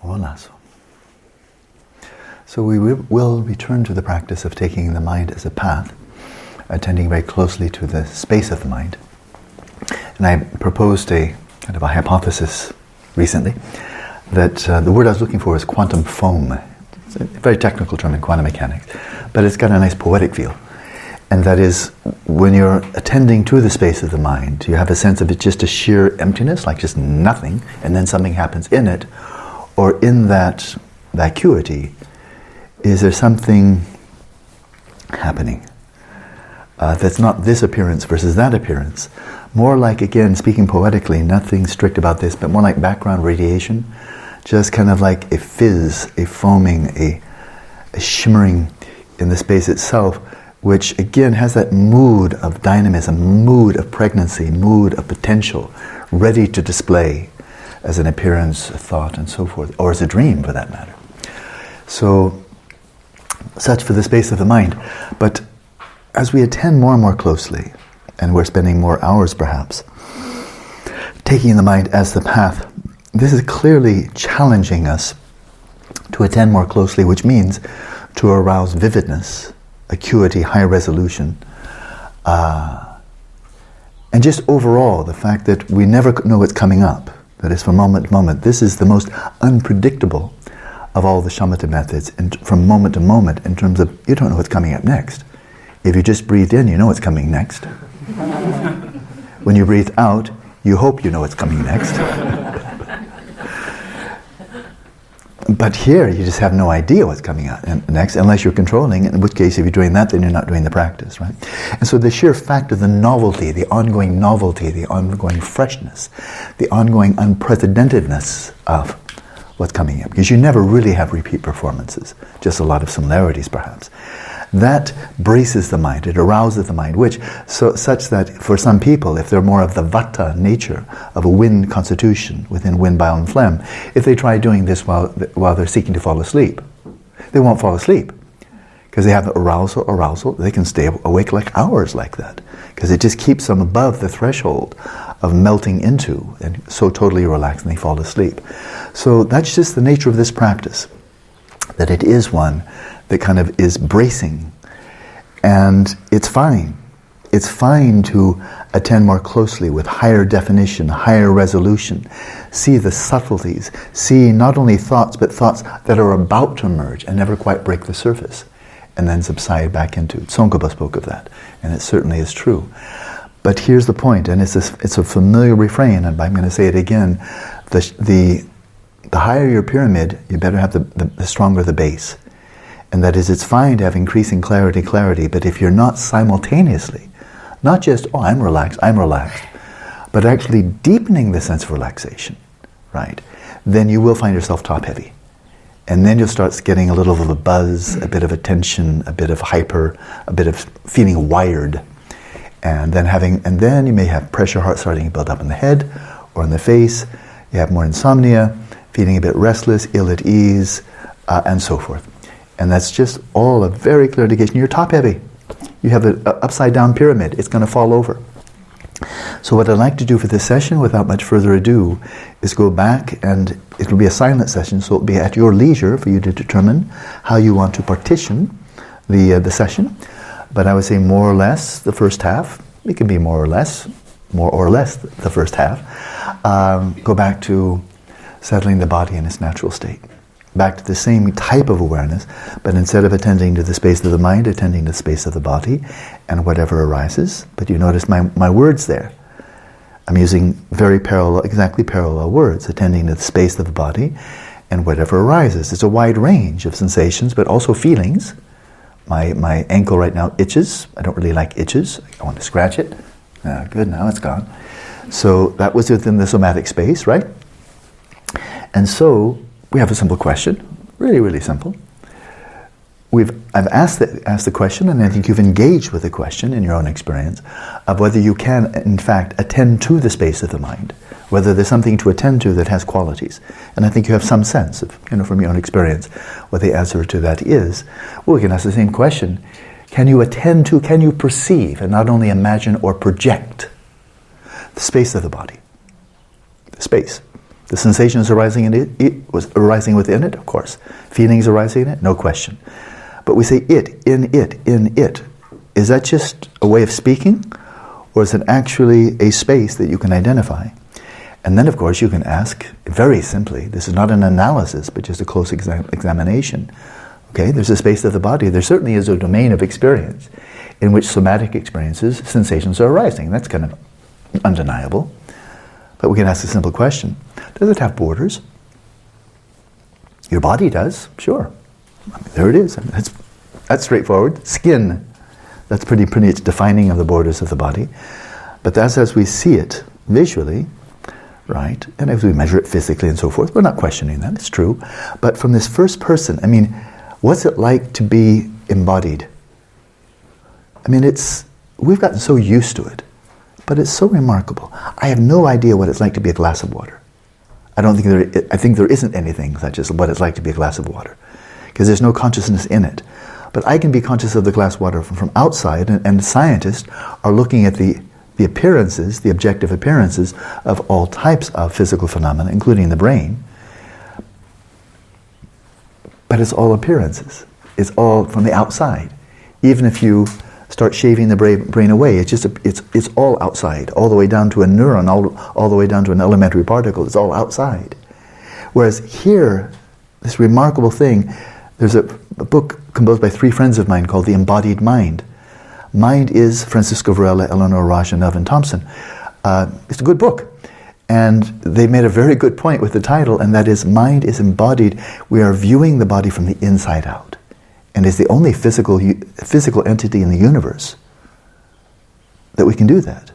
Wallace. So we will return to the practice of taking the mind as a path, attending very closely to the space of the mind. And I proposed a kind of a hypothesis recently that the word I was looking for is quantum foam. It's a very technical term in quantum mechanics, but it's got a nice poetic feel. And that is, when you're attending to the space of the mind, you have a sense of it just a sheer emptiness, like just nothing, and then something happens in it, or in that vacuity, is there something happening that's not this appearance versus that appearance? More like, again, speaking poetically, nothing strict about this, but more like background radiation, just kind of like a fizz, a foaming, a shimmering in the space itself, which again has that mood of dynamism, mood of pregnancy, mood of potential, ready to display as an appearance, a thought, and so forth, or as a dream for that matter. So, such for the space of the mind. But as we attend more and more closely, and we're spending more hours perhaps, taking the mind as the path, this is clearly challenging us to attend more closely, which means to arouse vividness, acuity, high resolution, and just overall the fact that we never know what's coming up, that is from moment to moment. This is the most unpredictable of all the shamatha methods, and from moment to moment, in terms of you don't know what's coming up next. If you just breathe in, you know what's coming next. When you breathe out, you hope you know what's coming next. But here, you just have no idea what's coming out next, unless you're controlling, in which case, if you're doing that, then you're not doing the practice, right? And so the sheer fact of the novelty, the ongoing freshness, the ongoing unprecedentedness of what's coming up, because you never really have repeat performances, just a lot of similarities perhaps. That braces the mind, it arouses the mind, such that for some people, if they're more of the vata nature, of a wind constitution within wind, bile, and phlegm, if they try doing this while they're seeking to fall asleep, they won't fall asleep, because they have arousal, they can stay awake like hours like that, because it just keeps them above the threshold of melting into, and so totally relaxed, and they fall asleep. So that's just the nature of this practice, that it is one that kind of is bracing. And it's fine. It's fine to attend more closely with higher definition, higher resolution. See the subtleties. See not only thoughts, but thoughts that are about to emerge and never quite break the surface, and then subside back into it. Tsongkhapa spoke of that, and it certainly is true. But here's the point, and it's a familiar refrain, and I'm going to say it again. The higher your pyramid, you better have the stronger the base. And that is, it's fine to have increasing clarity, but if you're not simultaneously, not just, oh, I'm relaxed, but actually deepening the sense of relaxation, right, then you will find yourself top-heavy. And then you'll start getting a little of a buzz, a bit of a tension, a bit of hyper, a bit of feeling wired. And then you may have pressure heart starting to build up in the head or in the face. You have more insomnia, feeling a bit restless, ill at ease, and so forth. And that's just all a very clear indication. You're top heavy. You have an upside down pyramid. It's going to fall over. So what I'd like to do for this session, without much further ado, is go back, and it will be a silent session, so it'll be at your leisure for you to determine how you want to partition the session. But I would say more or less the first half. It can be more or less the first half. Go back to settling the body in its natural state. Back to the same type of awareness, but instead of attending to the space of the mind, attending to the space of the body and whatever arises. But you notice my words there. I'm using exactly parallel words, attending to the space of the body and whatever arises. It's a wide range of sensations, but also feelings. My ankle right now itches. I don't really like itches. I want to scratch it. Good, now it's gone. So that was within the somatic space, right? And so we have a simple question, really, really simple. I've asked the question, and I think you've engaged with the question in your own experience of whether you can, in fact, attend to the space of the mind, whether there's something to attend to that has qualities. And I think you have some sense of, from your own experience, what the answer to that is. Well, we can ask the same question. Can you perceive, and not only imagine or project, the space of the body? The space. The sensations arising in it was arising within it, of course. Feelings arising in it, no question. But we say it, in it, in it. Is that just a way of speaking? Or is it actually a space that you can identify? And then, of course, you can ask very simply, this is not an analysis, but just a close examination. Okay, there's a space of the body. There certainly is a domain of experience in which somatic experiences, sensations are arising. That's kind of undeniable. But we can ask a simple question. Does it have borders? Your body does, sure. I mean, there it is. I mean, that's straightforward. Skin, that's pretty defining of the borders of the body. But that's as we see it visually, right? And as we measure it physically and so forth, we're not questioning that, it's true. But from this first person, I mean, what's it like to be embodied? I mean, we've gotten so used to it, but it's so remarkable. I have no idea what it's like to be a glass of water. I think there isn't anything such as what it's like to be a glass of water, because there's no consciousness in it. But I can be conscious of the glass of water from outside, and scientists are looking at the appearances, the objective appearances of all types of physical phenomena, including the brain. But it's all appearances. It's all from the outside. Even if you start shaving the brain away, it's all outside, all the way down to a neuron, all the way down to an elementary particle. It's all outside. Whereas here, this remarkable thing, there's a book composed by 3 friends of mine called The Embodied Mind. Mind is Francisco Varela, Eleanor Roche, and Melvin Thompson. It's a good book. And they made a very good point with the title, and that is, mind is embodied. We are viewing the body from the inside out. And is the only physical entity in the universe that we can do that.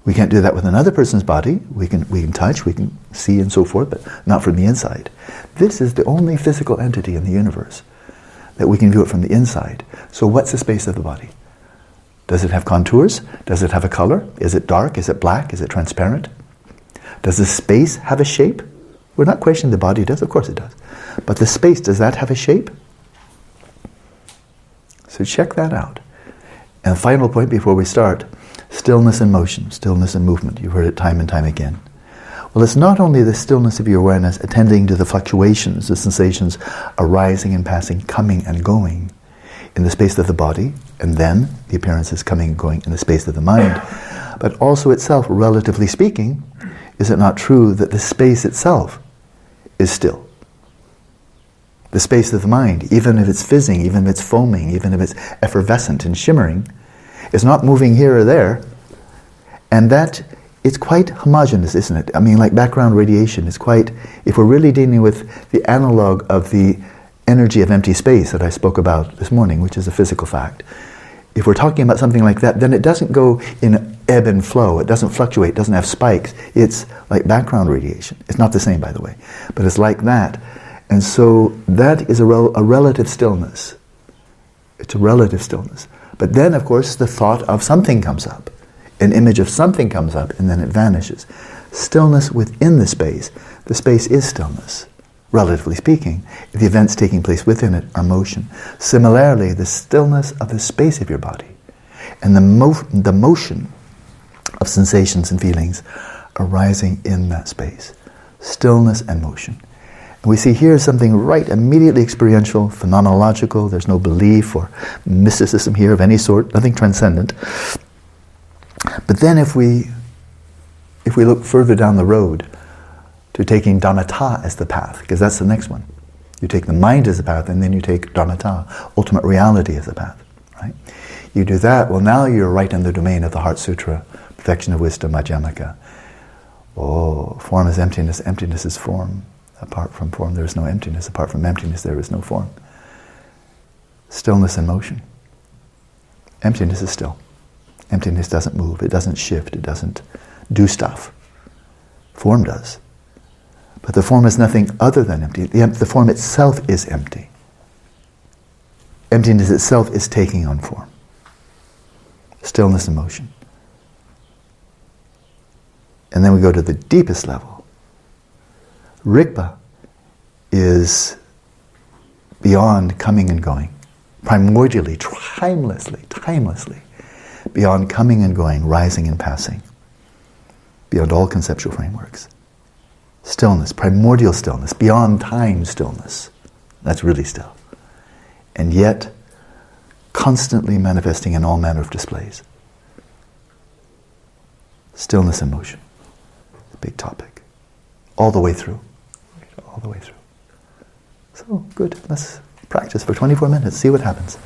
We can't do that with another person's body. We can touch, we can see and so forth, but not from the inside. This is the only physical entity in the universe that we can view it from the inside. So what's the space of the body? Does it have contours? Does it have a color? Is it dark? Is it black? Is it transparent? Does the space have a shape? We're not questioning the body does, of course it does. But the space, does that have a shape? So check that out. And the final point before we start, stillness and motion, stillness and movement. You've heard it time and time again. Well, it's not only the stillness of your awareness attending to the fluctuations, the sensations arising and passing, coming and going in the space of the body, and then the appearances coming and going in the space of the mind, but also itself, relatively speaking, is it not true that the space itself is still? The space of the mind, even if it's fizzing, even if it's foaming, even if it's effervescent and shimmering, is not moving here or there, and that it's quite homogeneous, isn't it? I mean, like background radiation is quite, if we're really dealing with the analog of the energy of empty space that I spoke about this morning, which is a physical fact, if we're talking about something like that, then it doesn't go in ebb and flow, it doesn't fluctuate, it doesn't have spikes, it's like background radiation. It's not the same, by the way, but it's like that. And so that is a relative stillness. It's a relative stillness. But then, of course, the thought of something comes up. An image of something comes up, and then it vanishes. Stillness within the space. The space is stillness, relatively speaking. The events taking place within it are motion. Similarly, the stillness of the space of your body and the motion of sensations and feelings arising in that space. Stillness and motion. And we see here something right immediately experiential, phenomenological. There's no belief or mysticism here of any sort, nothing transcendent. But then if we look further down the road to taking Dharmata as the path, because that's the next one. You take the mind as the path, and then you take Dharmata, ultimate reality, as the path. Right? You do that, well, now you're right in the domain of the Heart Sutra, perfection of wisdom, Madhyamaka. Oh, form is emptiness, emptiness is form. Apart from form there is no emptiness, apart from emptiness there is no form. Stillness and motion. Emptiness is still. Emptiness doesn't move, it doesn't shift, it doesn't do stuff. Form does. But the form is nothing other than empty. The form itself is empty. Emptiness itself is taking on form. Stillness and motion. And then we go to the deepest level. Rigpa is beyond coming and going. Primordially, timelessly. Beyond coming and going, rising and passing. Beyond all conceptual frameworks. Stillness, primordial stillness, beyond time stillness. That's really still. And yet, constantly manifesting in all manner of displays. Stillness and motion. The big topic. All the way through. All the way through. So, good. Let's practice for 24 minutes. See what happens.